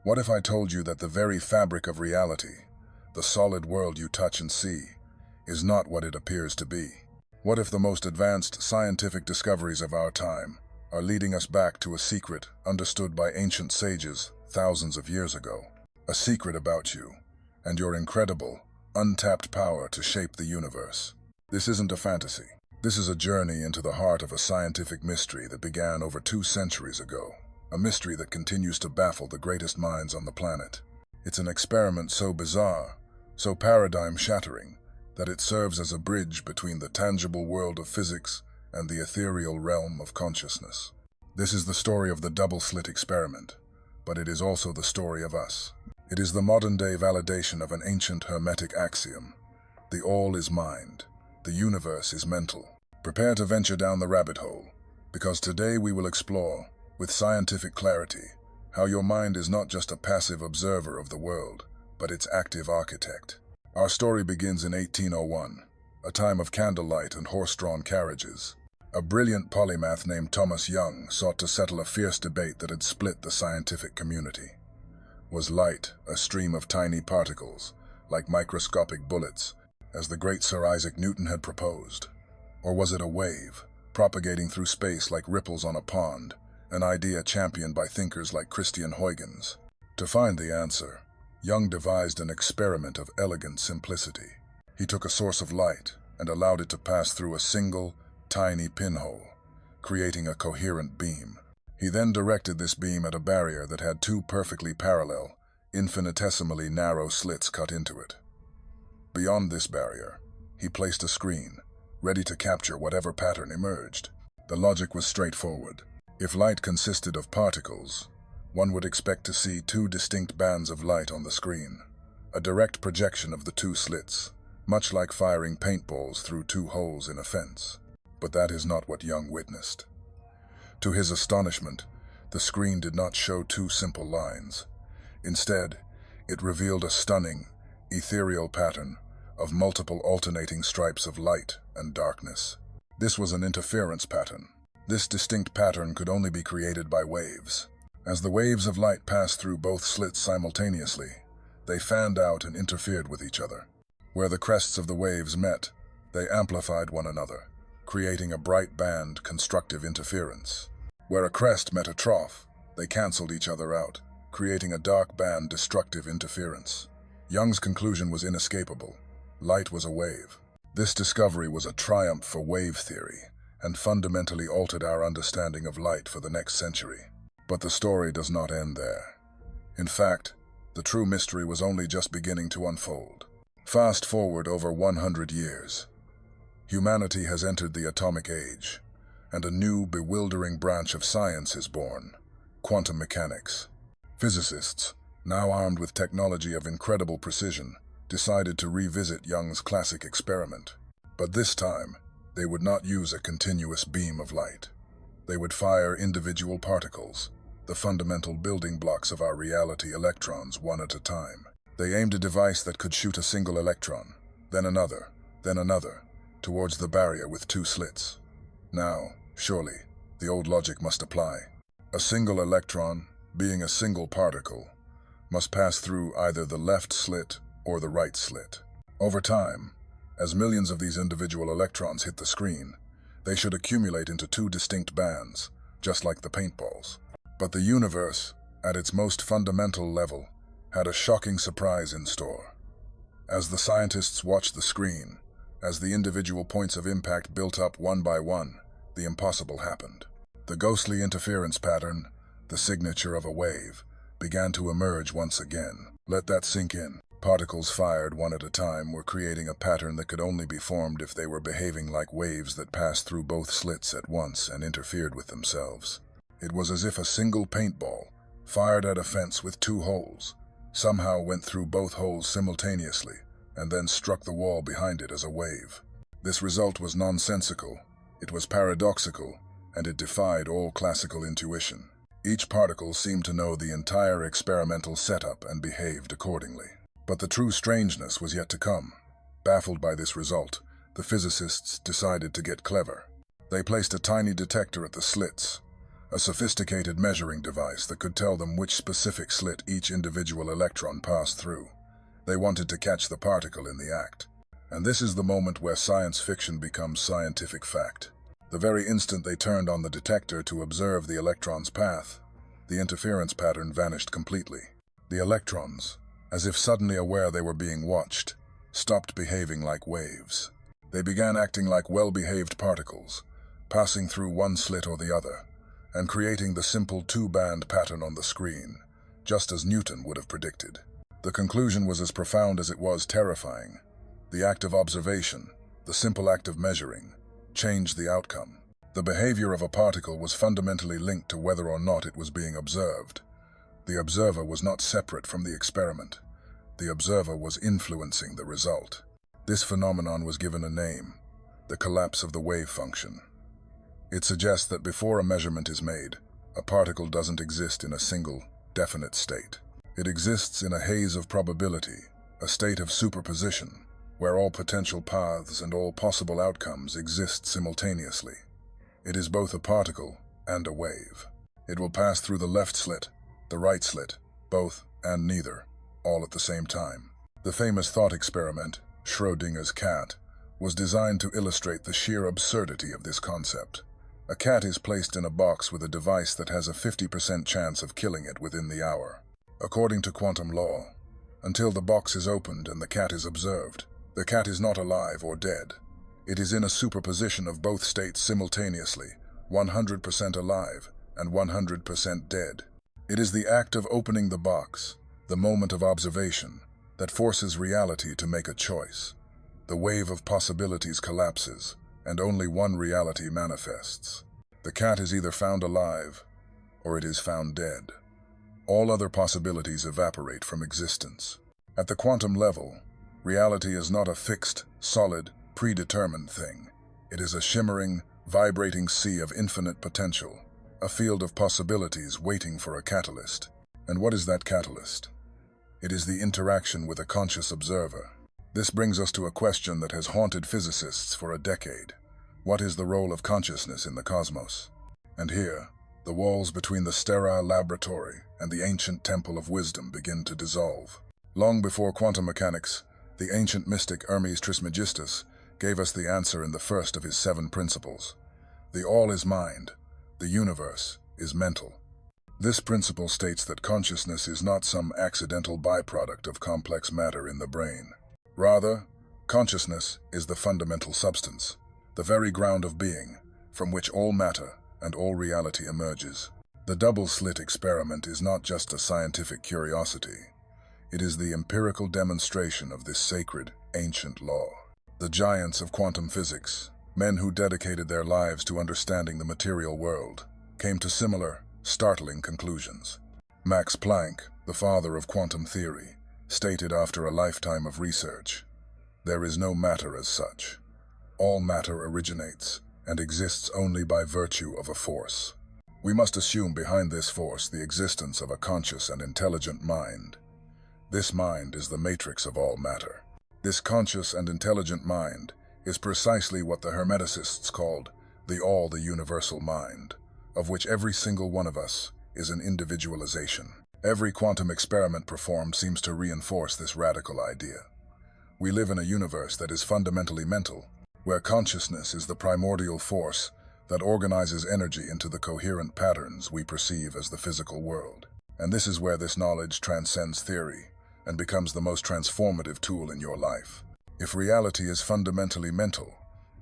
What if I told you that the very fabric of reality, the solid world you touch and see, is not what it appears to be? What if the most advanced scientific discoveries of our time are leading us back to a secret understood by ancient sages thousands of years ago? A secret about you and your incredible, untapped power to shape the universe. This isn't a fantasy. This is a journey into the heart of a scientific mystery that began over 2 centuries ago. A mystery that continues to baffle the greatest minds on the planet. It's an experiment so bizarre, so paradigm-shattering, that it serves as a bridge between the tangible world of physics and the ethereal realm of consciousness. This is the story of the double-slit experiment, but it is also the story of us. It is the modern-day validation of an ancient Hermetic axiom: the all is mind, the universe is mental. Prepare to venture down the rabbit hole, because today we will explore, with scientific clarity, how your mind is not just a passive observer of the world, but its active architect. Our story begins in 1801, a time of candlelight and horse-drawn carriages. A brilliant polymath named Thomas Young sought to settle a fierce debate that had split the scientific community. Was light a stream of tiny particles, like microscopic bullets, as the great Sir Isaac Newton had proposed? Or was it a wave, propagating through space like ripples on a pond, an idea championed by thinkers like Christian Huygens? To find the answer, Young devised an experiment of elegant simplicity. He took a source of light and allowed it to pass through a single, tiny pinhole, creating a coherent beam. He then directed this beam at a barrier that had 2 perfectly parallel, infinitesimally narrow slits cut into it. Beyond this barrier, he placed a screen, ready to capture whatever pattern emerged. The logic was straightforward. If light consisted of particles, one would expect to see 2 distinct bands of light on the screen, a direct projection of the 2 slits, much like firing paintballs through 2 holes in a fence. But that is not what Young witnessed. To his astonishment, the screen did not show 2 simple lines. Instead, it revealed a stunning, ethereal pattern of multiple alternating stripes of light and darkness. This was an interference pattern. This distinct pattern could only be created by waves. As the waves of light passed through both slits simultaneously, they fanned out and interfered with each other. Where the crests of the waves met, they amplified one another, creating a bright band constructive interference. Where a crest met a trough, they canceled each other out, creating a dark band destructive interference. Young's conclusion was inescapable. Light was a wave. This discovery was a triumph for wave theory, and fundamentally altered our understanding of light for the next century. But the story does not end there. In fact, the true mystery was only just beginning to unfold. Fast forward over 100 years. Humanity has entered the atomic age, and a new, bewildering branch of science is born: quantum mechanics. Physicists, now armed with technology of incredible precision, decided to revisit Young's classic experiment. But this time, they would not use a continuous beam of light. They would fire individual particles, the fundamental building blocks of our reality, electrons, one at a time. They aimed a device that could shoot a single electron, then another, towards the barrier with 2 slits. Now, surely, the old logic must apply. A single electron, being a single particle, must pass through either the left slit or the right slit. Over time, as millions of these individual electrons hit the screen, they should accumulate into 2 distinct bands, just like the paintballs. But the universe, at its most fundamental level, had a shocking surprise in store. As the scientists watched the screen, as the individual points of impact built up one by one, the impossible happened. The ghostly interference pattern, the signature of a wave, began to emerge once again. Let that sink in. Particles fired one at a time were creating a pattern that could only be formed if they were behaving like waves that passed through both slits at once and interfered with themselves. It was as if a single paintball, fired at a fence with 2 holes, somehow went through both holes simultaneously and then struck the wall behind it as a wave. This result was nonsensical, it was paradoxical, and it defied all classical intuition. Each particle seemed to know the entire experimental setup and behaved accordingly. But the true strangeness was yet to come. Baffled by this result, the physicists decided to get clever. They placed a tiny detector at the slits, a sophisticated measuring device that could tell them which specific slit each individual electron passed through. They wanted to catch the particle in the act. And this is the moment where science fiction becomes scientific fact. The very instant they turned on the detector to observe the electron's path, the interference pattern vanished completely. The electrons, as if suddenly aware they were being watched, stopped behaving like waves. They began acting like well-behaved particles, passing through one slit or the other, and creating the simple two-band pattern on the screen, just as Newton would have predicted. The conclusion was as profound as it was terrifying. The act of observation, the simple act of measuring, changed the outcome. The behavior of a particle was fundamentally linked to whether or not it was being observed. The observer was not separate from the experiment. The observer was influencing the result. This phenomenon was given a name: the collapse of the wave function. It suggests that before a measurement is made, a particle doesn't exist in a single, definite state. It exists in a haze of probability, a state of superposition, where all potential paths and all possible outcomes exist simultaneously. It is both a particle and a wave. It will pass through the left slit, the right slit, both and neither, all at the same time. The famous thought experiment, Schrödinger's cat, was designed to illustrate the sheer absurdity of this concept. A cat is placed in a box with a device that has a 50% chance of killing it within the hour. According to quantum law, until the box is opened and the cat is observed, the cat is not alive or dead. It is in a superposition of both states simultaneously, 100% alive and 100% dead. It is the act of opening the box, the moment of observation, that forces reality to make a choice. The wave of possibilities collapses, and only one reality manifests. The cat is either found alive, or it is found dead. All other possibilities evaporate from existence. At the quantum level, reality is not a fixed, solid, predetermined thing. It is a shimmering, vibrating sea of infinite potential, a field of possibilities waiting for a catalyst. And what is that catalyst? It is the interaction with a conscious observer. This brings us to a question that has haunted physicists for a decade. What is the role of consciousness in the cosmos? And here, the walls between the sterile laboratory and the ancient temple of wisdom begin to dissolve. Long before quantum mechanics, the ancient mystic Hermes Trismegistus gave us the answer in the first of his 7 principles. The all is mind, the universe is mental. This principle states that consciousness is not some accidental byproduct of complex matter in the brain. Rather, consciousness is the fundamental substance, the very ground of being, from which all matter and all reality emerges. The double-slit experiment is not just a scientific curiosity. It is the empirical demonstration of this sacred, ancient law. The giants of quantum physics, men who dedicated their lives to understanding the material world, came to similar, startling conclusions. Max Planck, the father of quantum theory, stated after a lifetime of research, "There is no matter as such. All matter originates and exists only by virtue of a force. We must assume behind this force the existence of a conscious and intelligent mind. This mind is the matrix of all matter." This conscious and intelligent mind is precisely what the Hermeticists called the universal mind, of which every single one of us is an individualization. Every quantum experiment performed seems to reinforce this radical idea. We live in a universe that is fundamentally mental, where consciousness is the primordial force that organizes energy into the coherent patterns we perceive as the physical world. And this is where this knowledge transcends theory and becomes the most transformative tool in your life. If reality is fundamentally mental,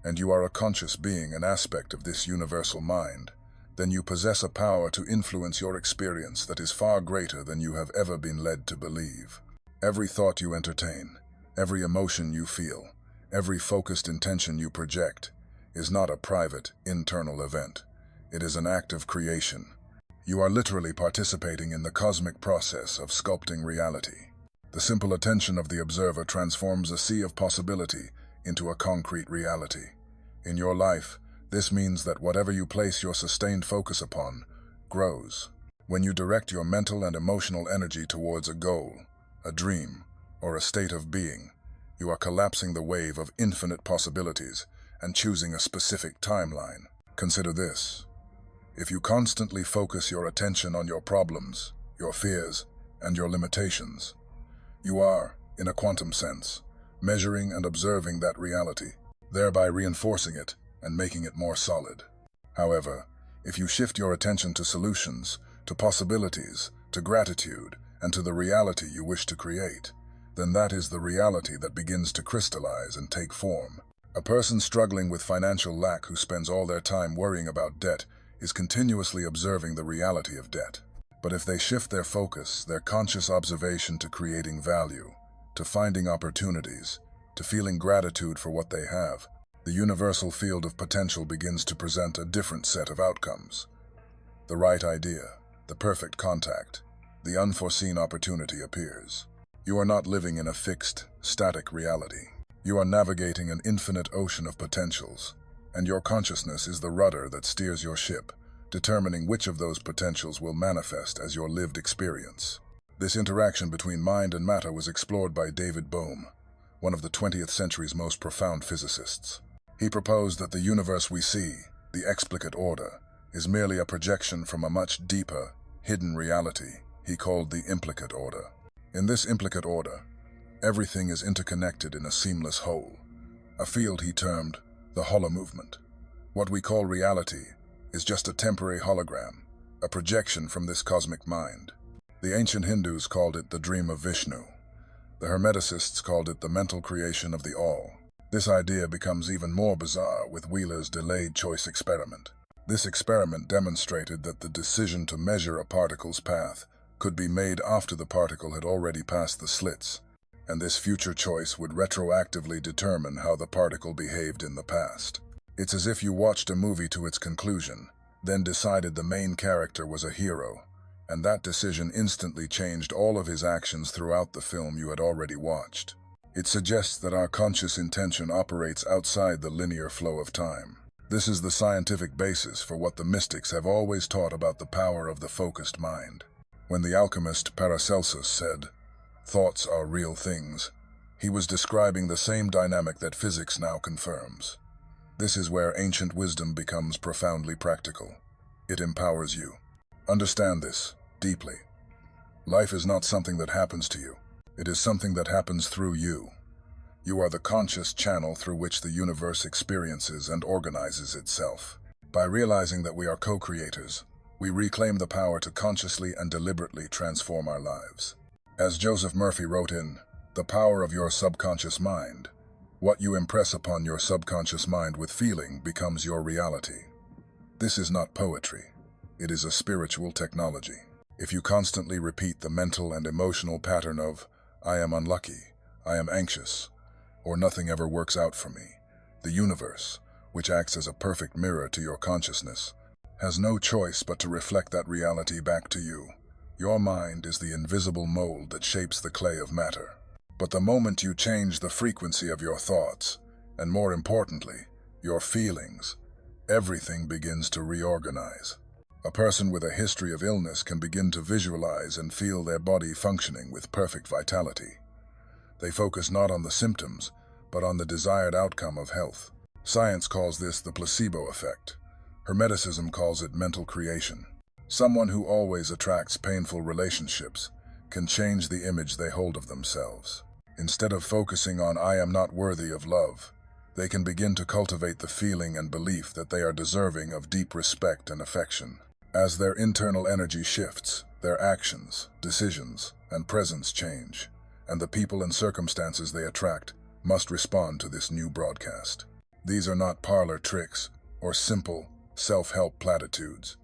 and you are a conscious being, an aspect of this universal mind, then you possess a power to influence your experience that is far greater than you have ever been led to believe. Every thought you entertain, every emotion you feel, every focused intention you project, is not a private, internal event. It is an act of creation. You are literally participating in the cosmic process of sculpting reality. The simple attention of the observer transforms a sea of possibility into a concrete reality. In your life, this means that whatever you place your sustained focus upon grows. When you direct your mental and emotional energy towards a goal, a dream, or a state of being, you are collapsing the wave of infinite possibilities and choosing a specific timeline. Consider this. If you constantly focus your attention on your problems, your fears, and your limitations, you are, in a quantum sense, measuring and observing that reality, thereby reinforcing it and making it more solid. However, if you shift your attention to solutions, to possibilities, to gratitude, and to the reality you wish to create, then that is the reality that begins to crystallize and take form. A person struggling with financial lack who spends all their time worrying about debt is continuously observing the reality of debt. But if they shift their focus, their conscious observation to creating value, to finding opportunities, to feeling gratitude for what they have, the universal field of potential begins to present a different set of outcomes. The right idea, the perfect contact, the unforeseen opportunity appears. You are not living in a fixed, static reality. You are navigating an infinite ocean of potentials, and your consciousness is the rudder that steers your ship, determining which of those potentials will manifest as your lived experience. This interaction between mind and matter was explored by David Bohm, one of the 20th century's most profound physicists. He proposed that the universe we see, the explicate order, is merely a projection from a much deeper, hidden reality he called the implicate order. In this implicate order, everything is interconnected in a seamless whole, a field he termed the hollow movement. What we call reality is just a temporary hologram, a projection from this cosmic mind. The ancient Hindus called it the dream of Vishnu. The Hermeticists called it the mental creation of the all. This idea becomes even more bizarre with Wheeler's delayed choice experiment. This experiment demonstrated that the decision to measure a particle's path could be made after the particle had already passed the slits, and this future choice would retroactively determine how the particle behaved in the past. It's as if you watched a movie to its conclusion, then decided the main character was a hero, and that decision instantly changed all of his actions throughout the film you had already watched. It suggests that our conscious intention operates outside the linear flow of time. This is the scientific basis for what the mystics have always taught about the power of the focused mind. When the alchemist Paracelsus said, "Thoughts are real things," he was describing the same dynamic that physics now confirms. This is where ancient wisdom becomes profoundly practical. It empowers you. Understand this deeply. Life is not something that happens to you. It is something that happens through you. You are the conscious channel through which the universe experiences and organizes itself. By realizing that we are co-creators, we reclaim the power to consciously and deliberately transform our lives. As Joseph Murphy wrote in The Power of Your Subconscious Mind, what you impress upon your subconscious mind with feeling becomes your reality. This is not poetry. It is a spiritual technology. If you constantly repeat the mental and emotional pattern of, "I am unlucky, I am anxious," or "nothing ever works out for me," the universe, which acts as a perfect mirror to your consciousness, has no choice but to reflect that reality back to you. Your mind is the invisible mold that shapes the clay of matter. But the moment you change the frequency of your thoughts, and more importantly, your feelings, everything begins to reorganize. A person with a history of illness can begin to visualize and feel their body functioning with perfect vitality. They focus not on the symptoms, but on the desired outcome of health. Science calls this the placebo effect. Hermeticism calls it mental creation. Someone who always attracts painful relationships can change the image they hold of themselves. Instead of focusing on "I am not worthy of love," they can begin to cultivate the feeling and belief that they are deserving of deep respect and affection. As their internal energy shifts, their actions, decisions, and presence change, and the people and circumstances they attract must respond to this new broadcast. These are not parlor tricks or simple, self-help platitudes.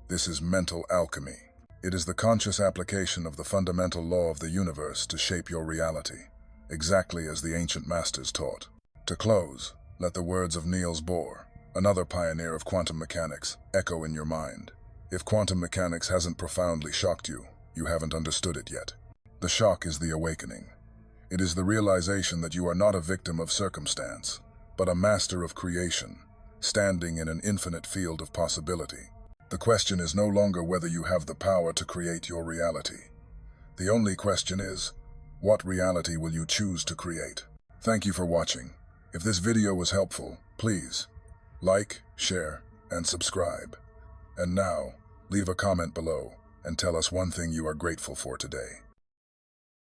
This is mental alchemy. It is the conscious application of the fundamental law of the universe to shape your reality, exactly as the ancient masters taught. To close, let the words of Niels Bohr, another pioneer of quantum mechanics, echo in your mind. If quantum mechanics hasn't profoundly shocked you, you haven't understood it yet. The shock is the awakening. It is the realization that you are not a victim of circumstance, but a master of creation, standing in an infinite field of possibility. The question is no longer whether you have the power to create your reality. The only question is, what reality will you choose to create? Thank you for watching. If this video was helpful, please like, share, and subscribe. And now, leave a comment below and tell us one thing you are grateful for today.